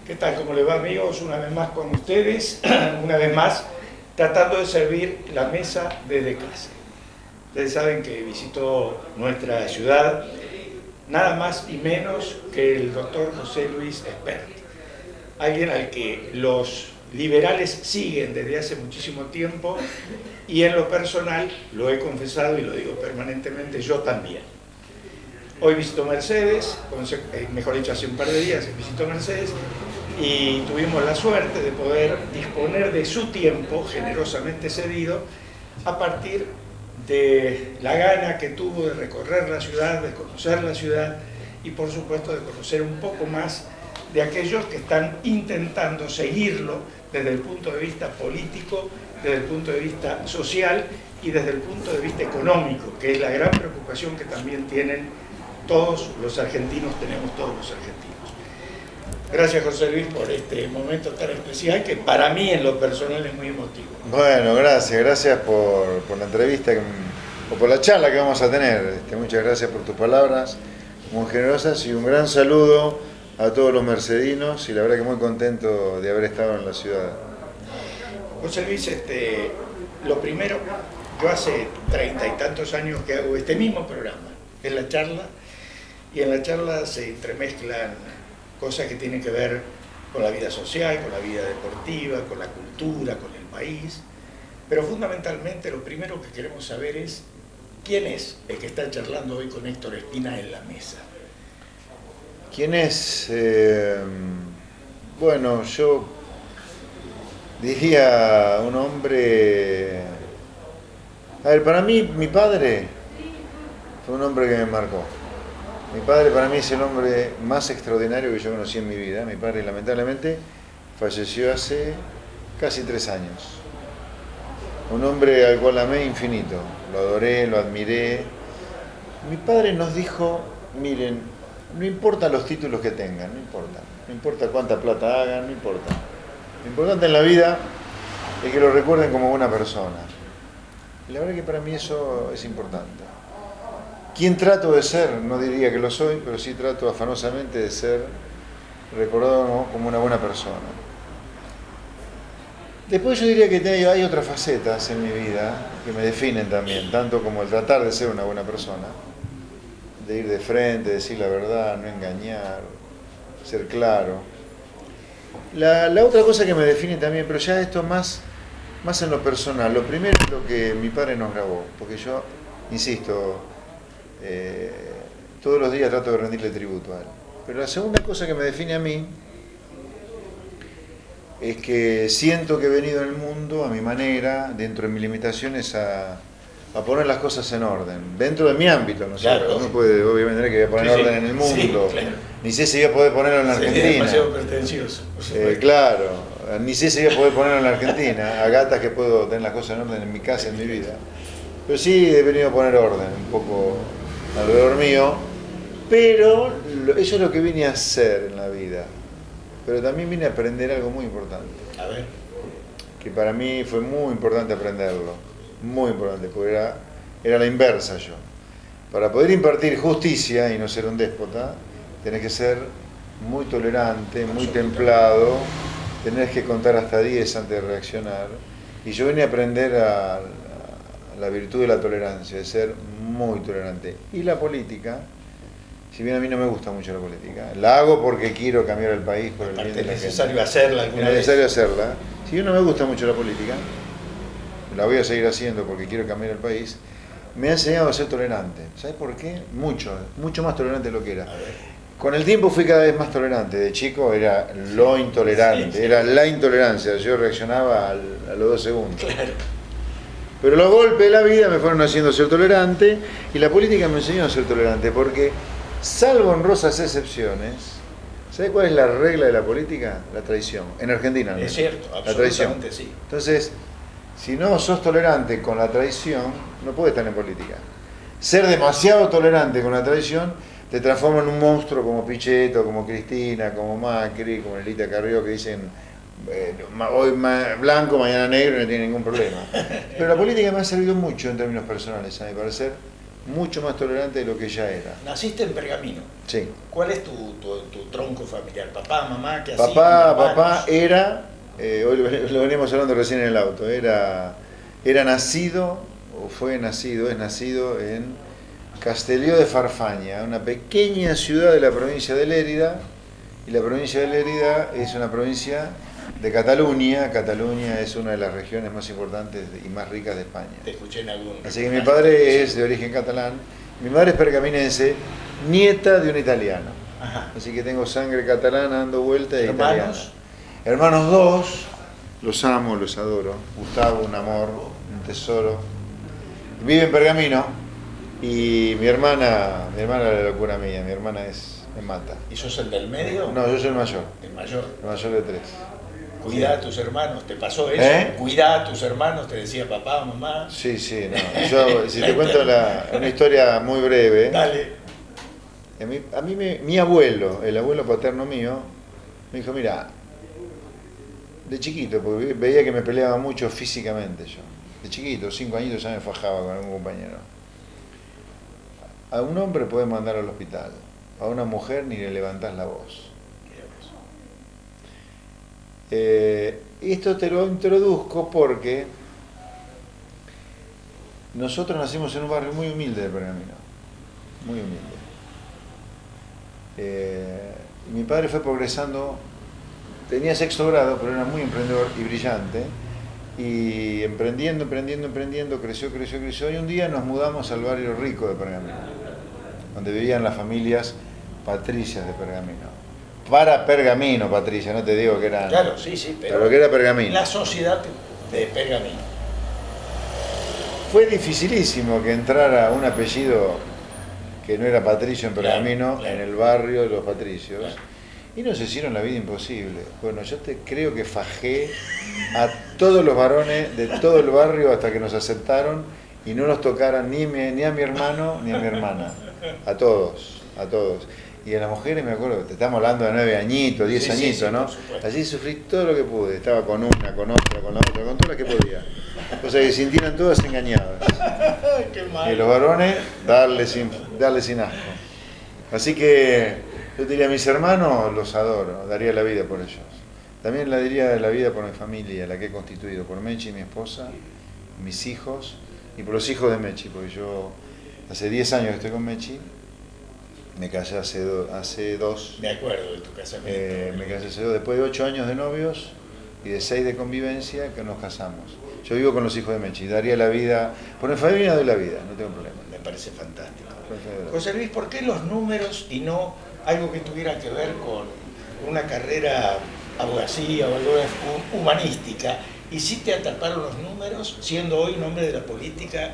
¿Qué tal? ¿Cómo les va, amigos? Una vez más con ustedes, una vez más tratando de servir la mesa desde casa. Ustedes saben que visitó nuestra ciudad nada más y menos que el doctor José Luis Espert, alguien al que los liberales siguen desde hace muchísimo tiempo y en lo personal, lo he confesado y lo digo permanentemente, yo también. Hoy visitó Mercedes, mejor dicho, hace un par de días visitó Mercedes y tuvimos la suerte de poder disponer de su tiempo, generosamente cedido, a partir de la gana que tuvo de recorrer la ciudad, de conocer la ciudad y por supuesto de conocer un poco más de aquellos que están intentando seguirlo desde el punto de vista político, desde el punto de vista social y desde el punto de vista económico, que es la gran preocupación que también tienen todos los argentinos, tenemos todos los argentinos. Gracias, José Luis, por este momento tan especial que para mí en lo personal es muy emotivo. Bueno, gracias por la entrevista o por la charla que vamos a tener. Muchas gracias por tus palabras muy generosas y un gran saludo a todos los mercedinos y la verdad que muy contento de haber estado en la ciudad. José Luis, lo primero, yo hace 30 y tantos años que hago este mismo programa, es la charla, y en la charla se entremezclan cosas que tienen que ver con la vida social, con la vida deportiva, con la cultura, con el país, pero fundamentalmente lo primero que queremos saber es quién es el que está charlando hoy con Héctor Espina en la mesa. ¿Quién es? Bueno, yo diría un hombre... A ver, para mí, mi padre fue un hombre que me marcó. Mi padre para mí es el hombre más extraordinario que yo conocí en mi vida. Mi padre lamentablemente falleció hace casi 3 años. Un hombre al cual amé infinito. Lo adoré, lo admiré. Mi padre nos dijo, miren, no importa los títulos que tengan, no importa. No importa cuánta plata hagan, no importa. Lo importante en la vida es que lo recuerden como buena persona. Y la verdad que para mí eso es importante. ¿Quién trato de ser? No diría que lo soy, pero sí trato afanosamente de ser recordado, ¿no?, como una buena persona. Después yo diría que hay otras facetas en mi vida que me definen también, tanto como el tratar de ser una buena persona, de ir de frente, decir la verdad, no engañar, ser claro. La otra cosa que me define también, pero ya esto más en lo personal, lo primero es lo que mi padre nos grabó, porque yo, insisto, todos los días trato de rendirle tributo a él. Pero la segunda cosa que me define a mí es que siento que he venido en el mundo a mi manera, dentro de mis limitaciones, a poner las cosas en orden, dentro de mi ámbito, ¿no es cierto? Claro. Uno puede, obviamente, tener que poner orden en el mundo, sí, claro. Ni sé si voy a poder ponerlo en la Argentina. Es demasiado pretencioso. Claro, ni sé si voy a poder ponerlo en la Argentina, a gatas que puedo tener las cosas en orden en mi casa, en mi vida. Pero sí he venido a poner orden, un poco alrededor mío, pero eso es lo que vine a hacer en la vida. Pero también vine a aprender algo muy importante. A ver. Que para mí fue muy importante aprenderlo, muy importante, porque era la inversa yo. Para poder impartir justicia y no ser un déspota, tenés que ser muy tolerante, muy templado, tenés que contar hasta 10 antes de reaccionar. Y yo vine a aprender a la virtud de la tolerancia, de ser muy tolerante. Y la política, si bien a mí no me gusta mucho la política, la hago porque quiero cambiar el país por el bien de la gente. Es necesario hacerla alguna vez. Es necesario hacerla. Si bien no me gusta mucho la política, la voy a seguir haciendo porque quiero cambiar el país, me ha enseñado a ser tolerante. ¿Sabes por qué? Mucho más tolerante de lo que era. Con el tiempo fui cada vez más tolerante. De chico era lo intolerante, era la intolerancia. Yo reaccionaba a los 2 segundos. Claro. Pero los golpes de la vida me fueron haciendo ser tolerante y la política me enseñó a ser tolerante porque, salvo honrosas excepciones, ¿sabes cuál es la regla de la política? La traición. En Argentina, ¿no? Es cierto, la traición. absolutamente sí. Entonces, si no sos tolerante con la traición, no puedes estar en política. Ser demasiado tolerante con la traición te transforma en un monstruo como Pichetto, como Cristina, como Macri, como Nelita Carrió, que dicen hoy blanco, mañana negro y no tiene ningún problema. Pero la política me ha servido mucho en términos personales, a mi parecer, mucho más tolerante de lo que ya era. Naciste en Pergamino. Sí. ¿Cuál es tu tronco familiar? ¿Papá, mamá? ¿Qué hacían? Papá era, hoy lo veníamos hablando recién en el auto, era nacido, o fue nacido, es nacido en Castelló de Farfanya, una pequeña ciudad de la provincia de Lérida, y la provincia de Lérida es una provincia de Cataluña. Cataluña es una de las regiones más importantes y más ricas de España. Te escuché en algún... Así que mi padre es de origen catalán, mi madre es pergaminense, nieta de un italiano. Ajá. Así que tengo sangre catalana dando vuelta y italiana. ¿Hermanos? Hermanos dos, los amo, los adoro. Gustavo, un amor, un tesoro. Vive en Pergamino y mi hermana es la locura mía, mi hermana me mata. ¿Y sos el del medio? No, yo soy el mayor. El mayor. El mayor de tres. Cuidá a tus hermanos, ¿te pasó eso? Cuidá a tus hermanos, te decía papá, mamá. Sí, no. Yo, si te cuento una historia muy breve. Dale. A mí mi abuelo, el abuelo paterno mío, me dijo, mira, de chiquito, porque veía que me peleaba mucho físicamente yo. De chiquito, 5 añitos ya me fajaba con algún compañero. A un hombre podés mandar al hospital, a una mujer ni le levantás la voz. Esto te lo introduzco porque nosotros nacimos en un barrio muy humilde de Pergamino, muy humilde. Mi padre fue progresando, tenía 6º grado, pero era muy emprendedor y brillante, y emprendiendo, creció, y un día nos mudamos al barrio rico de Pergamino, donde vivían las familias patricias de Pergamino. Para Pergamino, Patricia, no te digo que era... Claro, sí, pero que era Pergamino. La sociedad de Pergamino. Fue dificilísimo que entrara un apellido que no era patricio en Pergamino, claro. En el barrio de los patricios, claro. Y nos hicieron la vida imposible. Bueno, yo creo que fajé a todos los varones de todo el barrio hasta que nos aceptaron y no nos tocaran ni a mi hermano ni a mi hermana. A todos. Y a las mujeres, me acuerdo, te estamos hablando de 9 añitos, 10 añitos, sí, ¿no? Allí sufrí todo lo que pude. Estaba con una, con otra, con la otra, con todas las que podía. O sea, que sintieran todas engañadas. Qué mal. Y los varones, darle sin asco. Así que yo diría a mis hermanos, los adoro, daría la vida por ellos. También la daría la vida por mi familia, la que he constituido, por Mechi, mi esposa, mis hijos, y por los hijos de Mechi, porque yo hace 10 años que estoy con Mechi. Me casé hace 2. Me acuerdo de tu casamiento. Me casé hace 2, después de 8 años de novios y de 6 de convivencia que nos casamos. Yo vivo con los hijos de Mechi, daría la vida, por mi familia doy la vida, no tengo problema. Me parece fantástico. José Luis, ¿por qué los números y no algo que tuviera que ver con una carrera abogacía o algo humanística? ¿Y si te atraparon los números, siendo hoy un hombre de la política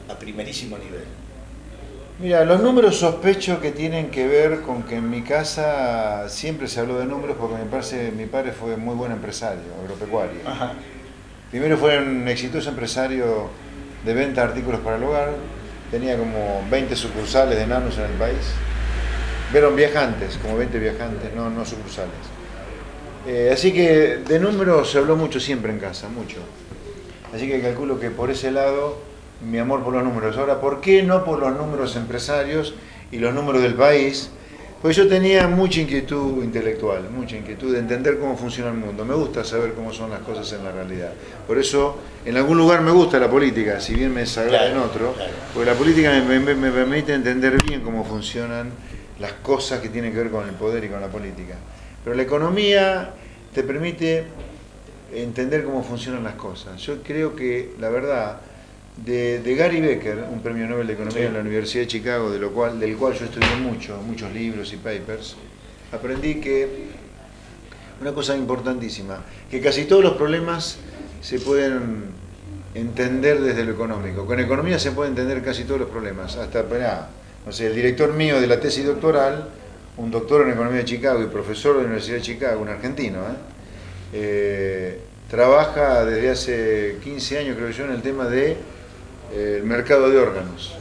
a primerísimo nivel? Mira, los números sospecho que tienen que ver con que en mi casa siempre se habló de números porque mi padre fue muy buen empresario, agropecuario. Ajá. Primero fue un exitoso empresario de venta de artículos para el hogar, tenía como 20 sucursales de nanos en el país. Vieron viajantes, como 20 viajantes, no sucursales. Así que de números se habló mucho siempre en casa, mucho. Así que calculo que por ese lado mi amor por los números. Ahora, ¿por qué no por los números empresarios y los números del país? Pues yo tenía mucha inquietud intelectual, mucha inquietud de entender cómo funciona el mundo. Me gusta saber cómo son las cosas en la realidad. Por eso, en algún lugar me gusta la política, si bien me desagrada en otro, porque la política me permite entender bien cómo funcionan las cosas que tienen que ver con el poder y con la política. Pero la economía te permite entender cómo funcionan las cosas. Yo creo que, la verdad, de Gary Becker, un premio Nobel de Economía en la Universidad de Chicago, del cual yo estudié muchos libros y papers, aprendí que una cosa importantísima, que casi todos los problemas se pueden entender desde lo económico. Con economía se pueden entender casi todos los problemas, hasta, no sé, el director mío de la tesis doctoral, un doctor en Economía de Chicago y profesor de la Universidad de Chicago, un argentino, trabaja desde hace 15 años, creo yo, en el tema de el mercado de órganos.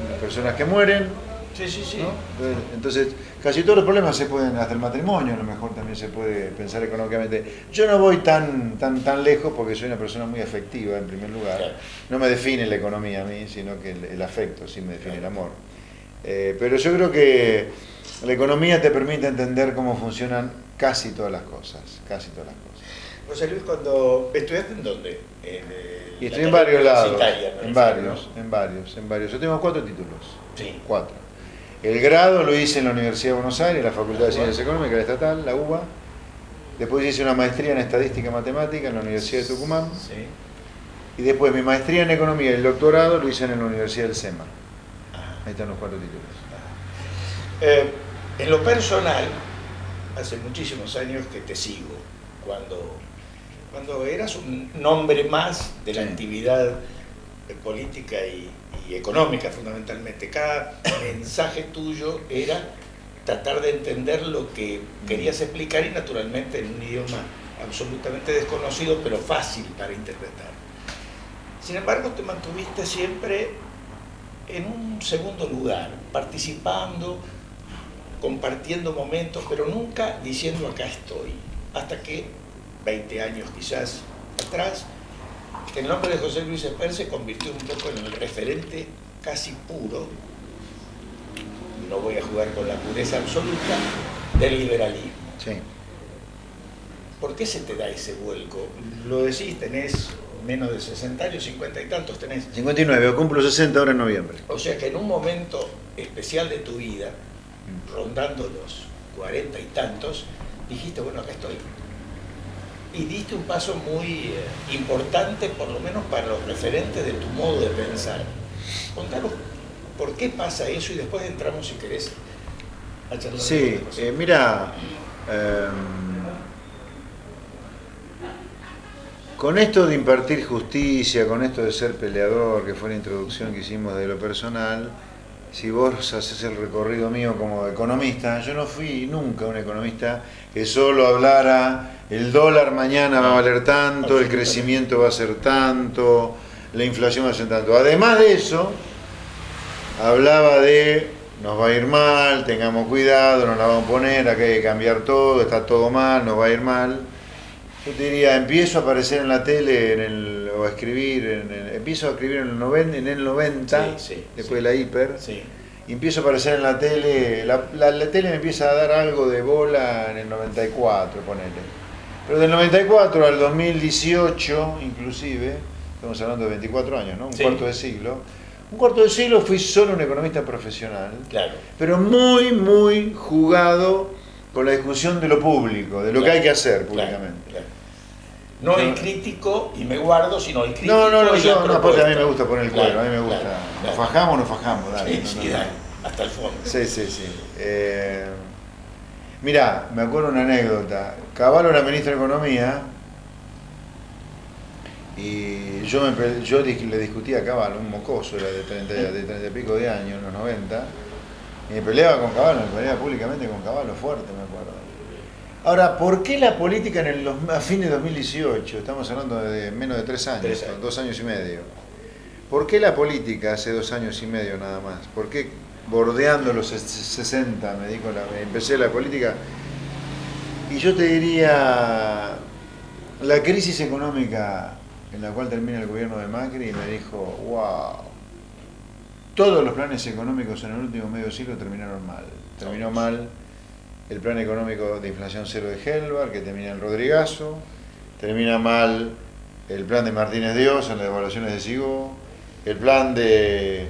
Las personas que mueren Sí, sí, sí. ¿no? Entonces, casi todos los problemas se pueden, hasta el matrimonio a lo mejor también se puede pensar económicamente. Yo no voy tan lejos porque soy una persona muy afectiva en primer lugar. Claro. No me define la economía a mí, sino que el afecto sí me define el amor. Pero yo creo que la economía te permite entender cómo funcionan casi todas las cosas, casi todas las cosas. José Luis, cuando estudiaste en dónde? Y estoy en varios lados, en varios. Yo tengo 4 títulos. Sí. 4. El grado lo hice en la Universidad de Buenos Aires, en la Facultad de Ciencias Económicas, la estatal, la UBA. Después hice una maestría en Estadística Matemática en la Universidad de Tucumán. Sí. Y después mi maestría en Economía y el doctorado lo hice en la Universidad del SEMA. Ahí están los 4 títulos. En lo personal, hace muchísimos años que te sigo, cuando eras un nombre más de la actividad política y económica fundamentalmente. Cada mensaje tuyo era tratar de entender lo que querías explicar y naturalmente en un idioma absolutamente desconocido pero fácil para interpretar. Sin embargo, te mantuviste siempre en un segundo lugar, participando, compartiendo momentos, pero nunca diciendo acá estoy, hasta que 20 años quizás atrás, el nombre de José Luis Esper se convirtió un poco en el referente casi puro, no voy a jugar con la pureza absoluta, del liberalismo. Sí. ¿Por qué se te da ese vuelco? Lo decís, tenés menos de 60 años, 50 y tantos tenés. 59, cumplo 60 ahora en noviembre. O sea que en un momento especial de tu vida, rondando los 40 y tantos, dijiste, bueno, acá estoy. Y diste un paso muy importante, por lo menos para los referentes de tu modo de pensar. Contanos por qué pasa eso y después entramos, si querés, a charlar. Sí, mira, con esto de impartir justicia, con esto de ser peleador, que fue la introducción que hicimos de lo personal, si vos haces el recorrido mío como economista, yo no fui nunca un economista que solo hablara el dólar mañana va a valer tanto, el crecimiento va a ser tanto, la inflación va a ser tanto. Además de eso, hablaba de nos va a ir mal, tengamos cuidado, nos la vamos a poner, acá hay que cambiar todo, está todo mal, nos va a ir mal. Yo te diría, empiezo a aparecer en la tele o a escribir, empiezo a escribir en el 90, después de la hiper, y empiezo a aparecer en la tele, la tele me empieza a dar algo de bola en el 94, ponele. Pero del 94 al 2018, inclusive, estamos hablando de 24 años, ¿no? Un cuarto de siglo. Un cuarto de siglo fui solo un economista profesional, claro, pero muy, muy jugado con la discusión de lo público, de lo que hay que hacer públicamente. Claro. No el crítico y me guardo, sino el crítico. No, aparte a mí me gusta poner el cuero, a mí me gusta. ¿Nos fajamos o no fajamos? Dale, dale, hasta el fondo. Sí. Mirá, me acuerdo una anécdota. Cavallo era ministro de Economía y yo le discutía a Cavallo, un mocoso, era de 30 y pico de años, en los 90, y me peleaba con Cavallo, me peleaba públicamente con Cavallo, fuerte, me acuerdo. Ahora, ¿por qué la política a fin de 2018, estamos hablando de menos de 3 años, 2 años y medio, ¿por qué la política hace 2 años y medio nada más? ¿Por qué bordeando los 60 me empecé la política? Y yo te diría, la crisis económica en la cual termina el gobierno de Macri me dijo, wow, todos los planes económicos en el último medio siglo terminaron mal. Terminó mal el plan económico de inflación cero de Helvar, que termina en Rodrigazo, termina mal el plan de Martínez Dios en las devaluaciones de Sigó, el plan de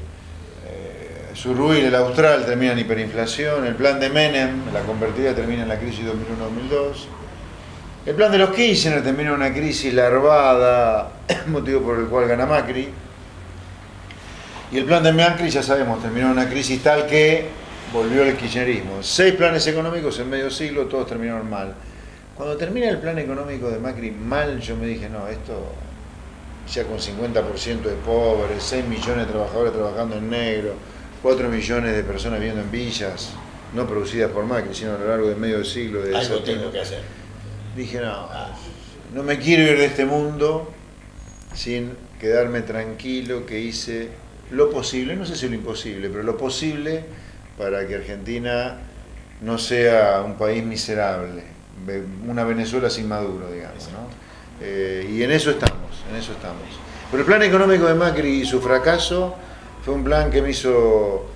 Surruy, el Austral, termina en hiperinflación, el plan de Menem, la convertida, termina en la crisis 2001-2002, el plan de los Kirchner termina en una crisis larvada, motivo por el cual gana Macri, y el plan de Macri, ya sabemos, terminó en una crisis tal que volvió el kirchnerismo. 6 planes económicos en medio siglo, todos terminaron mal. Cuando termina el plan económico de Macri mal, yo me dije, no, esto ya con 50% de pobres, 6 millones de trabajadores trabajando en negro, 4 millones de personas viviendo en villas, no producidas por Macri, sino a lo largo de medio siglo. Algo tengo que hacer. Dije, no me quiero ir de este mundo sin quedarme tranquilo, que hice lo posible, no sé si lo imposible, pero lo posible para que Argentina no sea un país miserable, una Venezuela sin Maduro, digamos, ¿no? Y en eso estamos, en eso estamos. Pero el plan económico de Macri y su fracaso fue un plan que me hizo,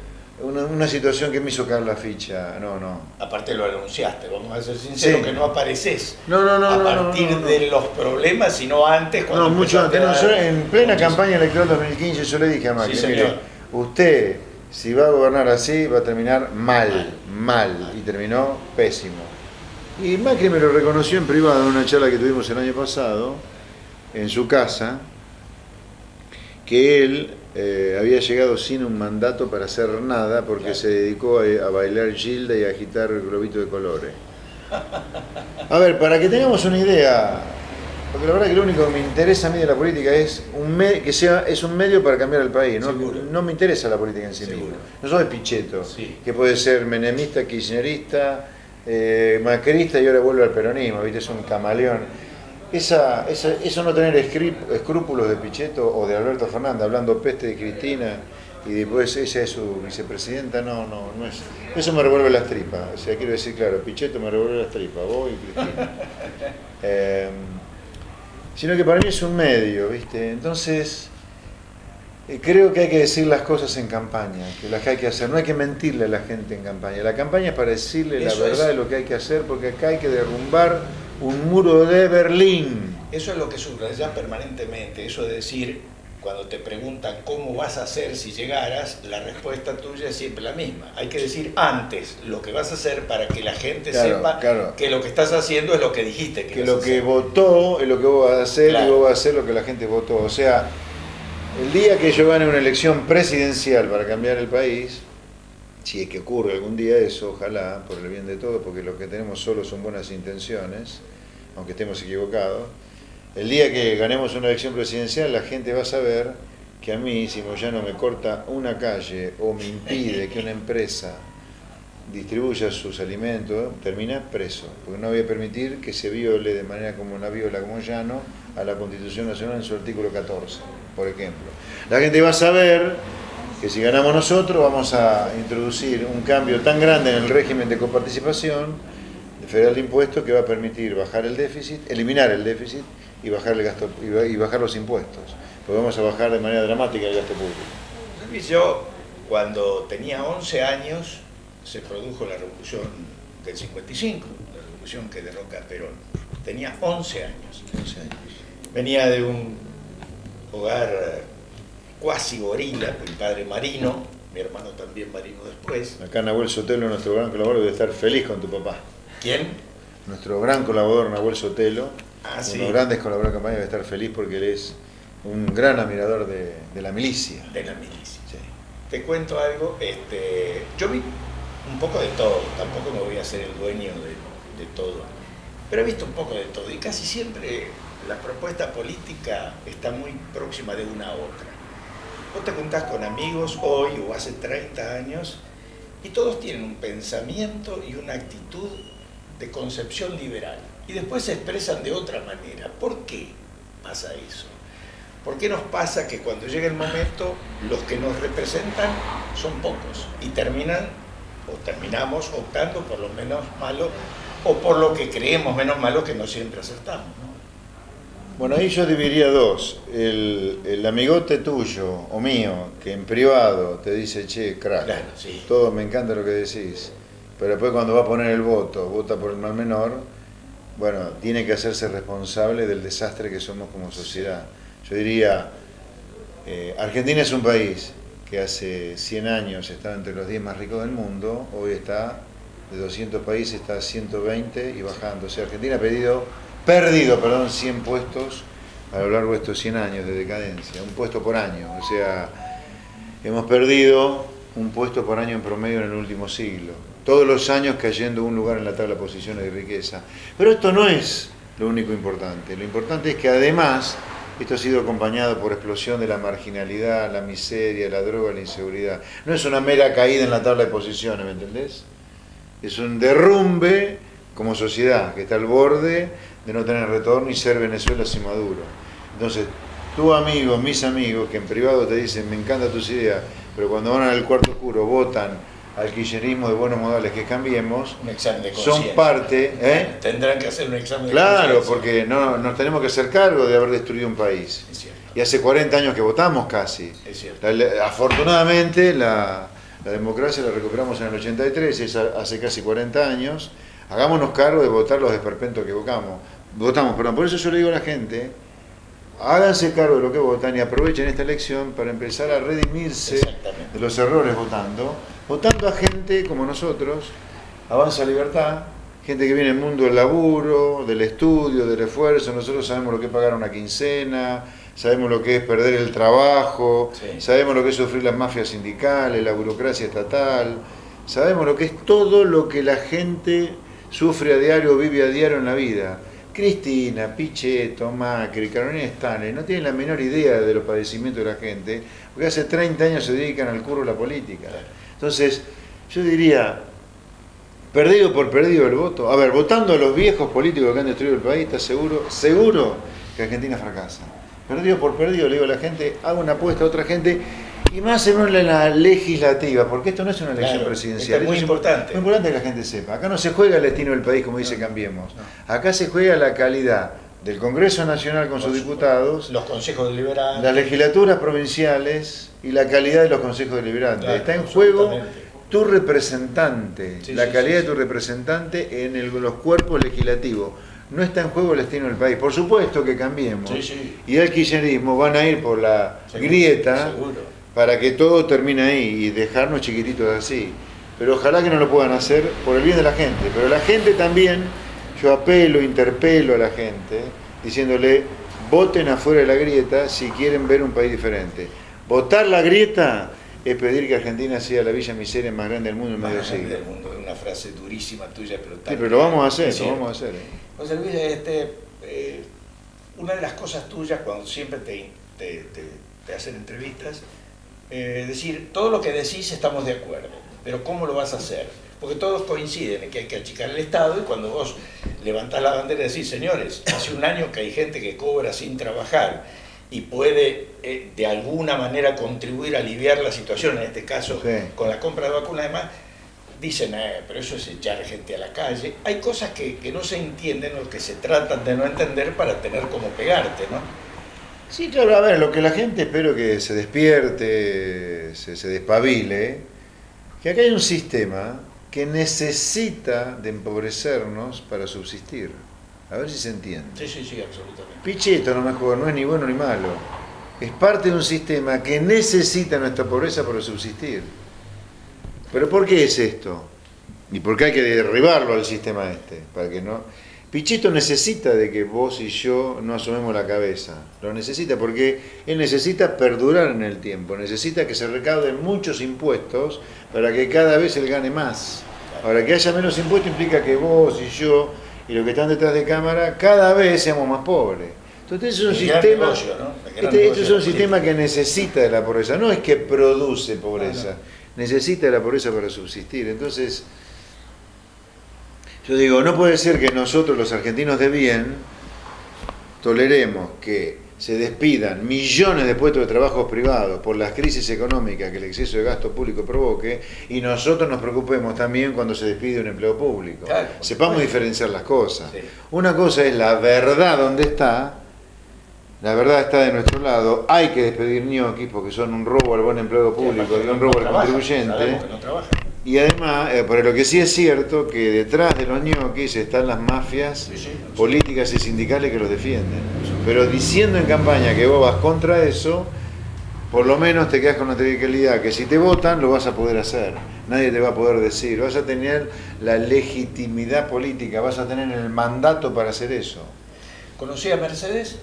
una situación que me hizo caer la ficha, no. Aparte lo anunciaste, vamos a ser sinceros, Sí. que no apareces No, a partir de los problemas, sino antes. No, mucho antes. No, yo en plena campaña electoral 2015 yo le dije a Macri, Sí, mire, usted si va a gobernar así va a terminar mal, y terminó pésimo. Y Macri me lo reconoció en privado en una charla que tuvimos el año pasado, en su casa, que él había llegado sin un mandato para hacer nada porque se dedicó a bailar gilda y a agitar globitos de colores. A ver, para que tengamos una idea, porque la verdad que lo único que me interesa a mí de la política es es un medio para cambiar el país, ¿no? No me interesa la política en sí misma. No soy Pichetto, que puede ser menemista, kirchnerista, macrista y ahora vuelve al peronismo, ¿viste? Es un camaleón. Eso no tener escrúpulos de Pichetto o de Alberto Fernández hablando peste de Cristina y después ella es su vicepresidenta, no es. Eso me revuelve las tripas. O sea, quiero decir, claro, Pichetto me revuelve las tripas, vos y Cristina. Sino que para mí es un medio, ¿viste? Entonces, creo que hay que decir las cosas en campaña, que las que hay que hacer. No hay que mentirle a la gente en campaña. La campaña es para decirle la verdad de lo que hay que hacer, porque acá hay que derrumbar un muro de Berlín. Eso es lo que subrayas permanentemente, eso de decir, cuando te preguntan cómo vas a hacer si llegaras, la respuesta tuya es siempre la misma. Hay que decir antes lo que vas a hacer para que la gente sepa que lo que estás haciendo es lo que dijiste que lo que votó es lo que vos vas a hacer, y vos vas a hacer lo que la gente votó. O sea, el día que yo gane una elección presidencial para cambiar el país, si es que ocurre algún día eso, ojalá, por el bien de todos, porque lo que tenemos solo son buenas intenciones, aunque estemos equivocados. El día que ganemos una elección presidencial, la gente va a saber que a mí, si Moyano me corta una calle o me impide que una empresa distribuya sus alimentos, termina preso, porque no voy a permitir que se viole de manera como la viola Moyano a la Constitución Nacional en su artículo 14, por ejemplo. La gente va a saber que si ganamos nosotros vamos a introducir un cambio tan grande en el régimen de coparticipación federal de impuestos que va a permitir bajar el déficit, eliminar el déficit y bajar el gasto y bajar los impuestos, porque vamos a bajar de manera dramática el gasto público. Yo, cuando tenía 11 años, se produjo la revolución del 55, la revolución que derroca a Perón. Tenía 11 años. Venía de un hogar cuasi gorila, mi padre marino, mi hermano también marino después. Acá Nahuel Sotelo, nuestro gran colaborador, debe estar feliz con tu papá. ¿Quién? Nuestro gran colaborador Nahuel Sotelo, sí. Uno de los grandes colaboradores de campaña, debe estar feliz porque él es un gran admirador de la milicia. De la milicia. Sí. Te cuento algo, yo vi un poco de todo, tampoco me voy a hacer el dueño de todo, pero he visto un poco de todo y casi siempre la propuesta política está muy próxima de una a otra. Vos te juntás con amigos hoy o hace 30 años y todos tienen un pensamiento y una actitud de concepción liberal y después se expresan de otra manera. ¿Por qué pasa eso? ¿Por qué nos pasa que cuando llega el momento los que nos representan son pocos y terminamos optando por lo menos malo o por lo que creemos menos malo, que no siempre acertamos, ¿no? Bueno, ahí yo dividiría dos. El amigote tuyo o mío, que en privado te dice, che, crack, claro, sí. Todo me encanta lo que decís, pero después cuando va a poner el voto, vota por el mal menor, bueno, tiene que hacerse responsable del desastre que somos como sociedad. Yo diría, Argentina es un país que hace 100 años estaba entre los 10 más ricos del mundo, hoy está, de 200 países, está a 120 y bajando. O sea, Argentina ha perdido 100 puestos a lo largo de estos 100 años de decadencia, un puesto por año. O sea, hemos perdido un puesto por año en promedio en el último siglo. Todos los años cayendo un lugar en la tabla de posiciones de riqueza. Pero esto no es lo único importante. Lo importante es que además esto ha sido acompañado por explosión de la marginalidad, la miseria, la droga, la inseguridad. No es una mera caída en la tabla de posiciones, ¿me entendés? Es un derrumbe como sociedad que está al borde de no tener retorno y ser Venezuela sin Maduro. Entonces, tu amigo, mis amigos, que en privado te dicen, me encantan tus ideas, pero cuando van al cuarto oscuro votan al kirchnerismo de buenos modales que Cambiemos, Un examen de son conciencia. parte... Tendrán que hacer un examen de Claro, conciencia. porque no nos tenemos que hacer cargo de haber destruido un país. Es cierto. Y hace 40 años que votamos casi. Es cierto. Afortunadamente la democracia la recuperamos en el 83, es hace casi 40 años. Hagámonos cargo de votar los esperpentos que votamos. Por eso yo le digo a la gente, háganse cargo de lo que votan y aprovechen esta elección para empezar a redimirse Exactamente. de los errores votando a gente como nosotros, Avanza Libertad, gente que viene del mundo del laburo, del estudio, del esfuerzo. Nosotros sabemos lo que es pagar una quincena, sabemos lo que es perder el trabajo, Sí. sabemos lo que es sufrir las mafias sindicales, la burocracia estatal, sabemos lo que es todo lo que la gente sufre a diario, vive a diario en la vida. Cristina, Pichetto, Macri, Carolina Stanley no tienen la menor idea de los padecimientos de la gente, porque hace 30 años se dedican al curro de la política. Entonces, yo diría, perdido por perdido el voto. A ver, votando a los viejos políticos que han destruido el país, está seguro que Argentina fracasa. Perdido por perdido, le digo a la gente, hago una apuesta a otra gente, y más en la legislativa, porque esto no es una elección Claro, presidencial. esto es muy importante. Muy importante que la gente sepa. Acá no se juega el destino del país, como dice Cambiemos. Acá se juega la calidad del Congreso Nacional con sus diputados, Los consejos deliberantes. las legislaturas provinciales y la calidad de los consejos deliberantes. Claro, Está en juego absolutamente. tu representante, Sí, la sí, calidad sí, de tu sí. representante en los cuerpos legislativos. No está en juego el destino del país. Por supuesto que Cambiemos. Sí, sí. Y el kirchnerismo van a ir por la Seguro, grieta seguro. para que todo termine ahí y dejarnos chiquititos así. Pero ojalá que no lo puedan hacer por el bien de la gente. Pero la gente también, yo interpelo a la gente, diciéndole, voten afuera de la grieta si quieren ver un país diferente. Votar la grieta es pedir que Argentina sea la villa miseria más grande del mundo en medio Más grande siglo. del mundo, es una frase durísima tuya, pero Sí, tal. pero lo vamos a hacer, Sí. lo vamos a hacer. José Luis, una de las cosas tuyas cuando siempre te hacen entrevistas, decir, todo lo que decís estamos de acuerdo, pero ¿cómo lo vas a hacer? Porque todos coinciden en que hay que achicar el Estado, y cuando vos levantás la bandera y decís, señores, hace un año que hay gente que cobra sin trabajar y puede de alguna manera contribuir a aliviar la situación, en este caso Sí. con la compra de vacunas, además, dicen, pero eso es echar gente a la calle. Hay cosas que no se entienden o que se tratan de no entender para tener como pegarte, ¿no? Sí, claro, a ver, lo que la gente espero que se despierte, se despabile, que acá hay un sistema que necesita de empobrecernos para subsistir. A ver si se entiende. Sí, sí, sí, absolutamente. Pichetto, no mejor, no es ni bueno ni malo. Es parte de un sistema que necesita nuestra pobreza para subsistir. ¿Pero por qué es esto? ¿Y por qué hay que derribarlo al sistema este? Para que no... Pichetto necesita de que vos y yo no asomemos la cabeza. Lo necesita porque él necesita perdurar en el tiempo. Necesita que se recauden muchos impuestos para que cada vez él gane más. Ahora, que haya menos impuestos implica que vos y yo y los que están detrás de cámara cada vez seamos más pobres. Entonces es un El gran sistema... negocio, ¿no? El gran Este negocio es de un la sistema política. que necesita de la pobreza. No es que produce pobreza. No. Necesita de la pobreza para subsistir. Entonces... Yo digo, no puede ser que nosotros, los argentinos de bien, toleremos que se despidan millones de puestos de trabajo privados por las crisis económicas que el exceso de gasto público provoque, y nosotros nos preocupemos también cuando se despide un empleo público. Claro, Sepamos bueno. diferenciar las cosas. Sí. Una cosa es la verdad donde está, la verdad está de nuestro lado, hay que despedir ñoquis porque son un robo al buen empleo público y un robo al contribuyente. Sabemos que no trabajan. Y además, pero lo que sí es cierto, que detrás de los ñoquis están las mafias Sí, sí. políticas y sindicales que los defienden. Pero diciendo en campaña que vos vas contra eso, por lo menos te quedas con la tranquilidad que si te votan lo vas a poder hacer. Nadie te va a poder decir, vas a tener la legitimidad política, vas a tener el mandato para hacer eso. ¿Conocías Mercedes?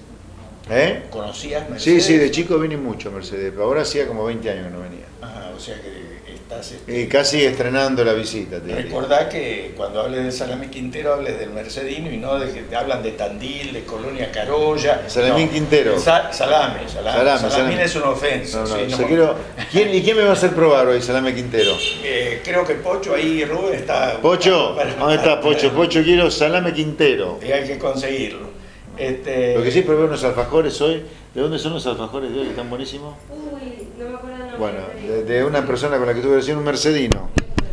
¿Eh? ¿Conocías Mercedes? Sí, sí, de chico vine mucho a Mercedes, pero ahora hacía como 20 años que no venía. Ajá, o sea que estás... Y casi estrenando la visita, te diría. Recordá que cuando hables de Salamín Quintero hables del mercedino y no de que te hablan de Tandil, de Colonia Carolla. Salamín no. Quintero. Salamín Salame. es una ofensa. No, no, sí, yo quiero... ¿Y quién me va a hacer probar hoy, Salame Quintero? Creo que Pocho ahí, Rubén, está... Pocho, ¿dónde está Pocho? Pocho, quiero Salame Quintero. Y hay que conseguirlo. Lo que sí probé unos alfajores hoy. ¿De dónde son los alfajores de hoy? ¿Están buenísimos? Uy, no me acuerdo el nombre. Bueno, de una persona con la que tuve recién, un mercedino.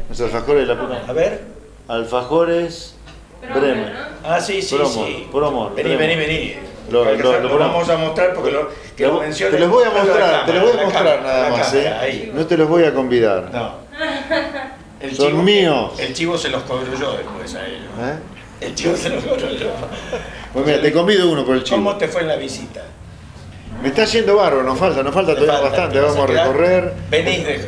Los alfajores de la puta. A ver. Alfajores Bremen. Ah, sí, sí, Promo, sí. promo, Vení, Bremen. vení. Lo vamos a mostrar porque que lo menciones. Te los voy a mostrar, cámara, nada más, cámara, ahí. No te los voy a convidar. No. Son míos. El chivo se los cobro yo después a ellos. El chivo se los cobro yo. Pues mira, te convido uno por el chivo. ¿Cómo te fue en la visita? Me está yendo bárbaro, nos falta todavía bastante, vamos a recorrer.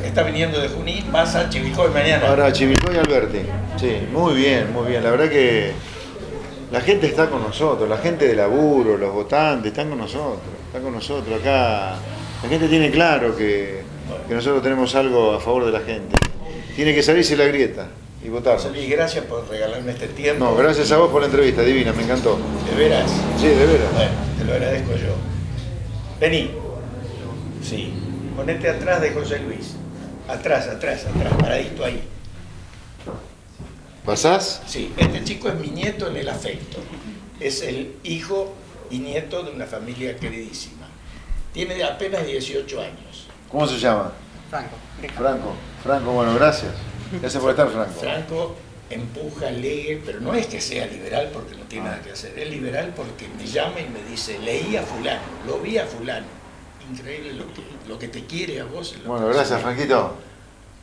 Está viniendo de Junín, vas a Chivilcoy mañana. Ahora Chivilcoy y Alberti. Sí, muy bien, la verdad que la gente está con nosotros, la gente de laburo, los votantes están con nosotros acá. La gente tiene claro que nosotros tenemos algo a favor de la gente. Tiene que salirse la grieta y votar. José Luis, gracias por regalarme este tiempo. No, gracias a vos por la entrevista, divina, me encantó. ¿De veras? Sí, de veras. Bueno, te lo agradezco yo. Vení. Sí. Ponete atrás de José Luis. Atrás, paradito ahí. ¿Pasás? Sí, este chico es mi nieto en el afecto. Es el hijo y nieto de una familia queridísima. Tiene apenas 18 años. ¿Cómo se llama? Franco, bueno, gracias. Gracias por estar, Franco. Franco empuja, lee, pero no es que sea liberal porque no tiene nada que hacer. Es liberal porque me llama y me dice, leí a fulano, lo vi a fulano. Increíble lo que te quiere a vos. Bueno, gracias, Franquito.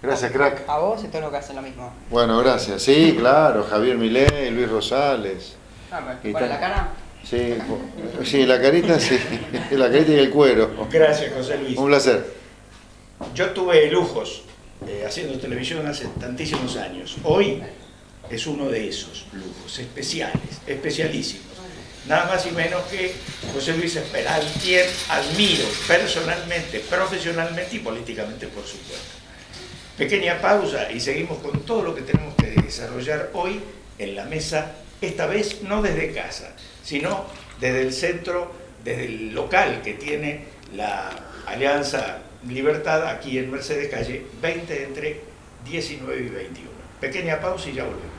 Gracias, crack. A vos y todo lo que hacen lo mismo. Bueno, gracias. Sí, claro, Javier Milei, Luis Rosales. ¿Para la cara? Sí, la carita, sí. La carita y el cuero. Gracias, José Luis. Un placer. Yo tuve lujos haciendo televisión hace tantísimos años. Hoy es uno de esos lujos especiales, especialísimos. Nada más y menos que José Luis Esperal, quien admiro personalmente, profesionalmente y políticamente, por supuesto. Pequeña pausa y seguimos con todo lo que tenemos que desarrollar hoy en la mesa, esta vez no desde casa, sino desde el centro, desde el local que tiene la Alianza Libertad aquí en Mercedes Calle 20 entre 19 y 21. Pequeña pausa y ya volvemos.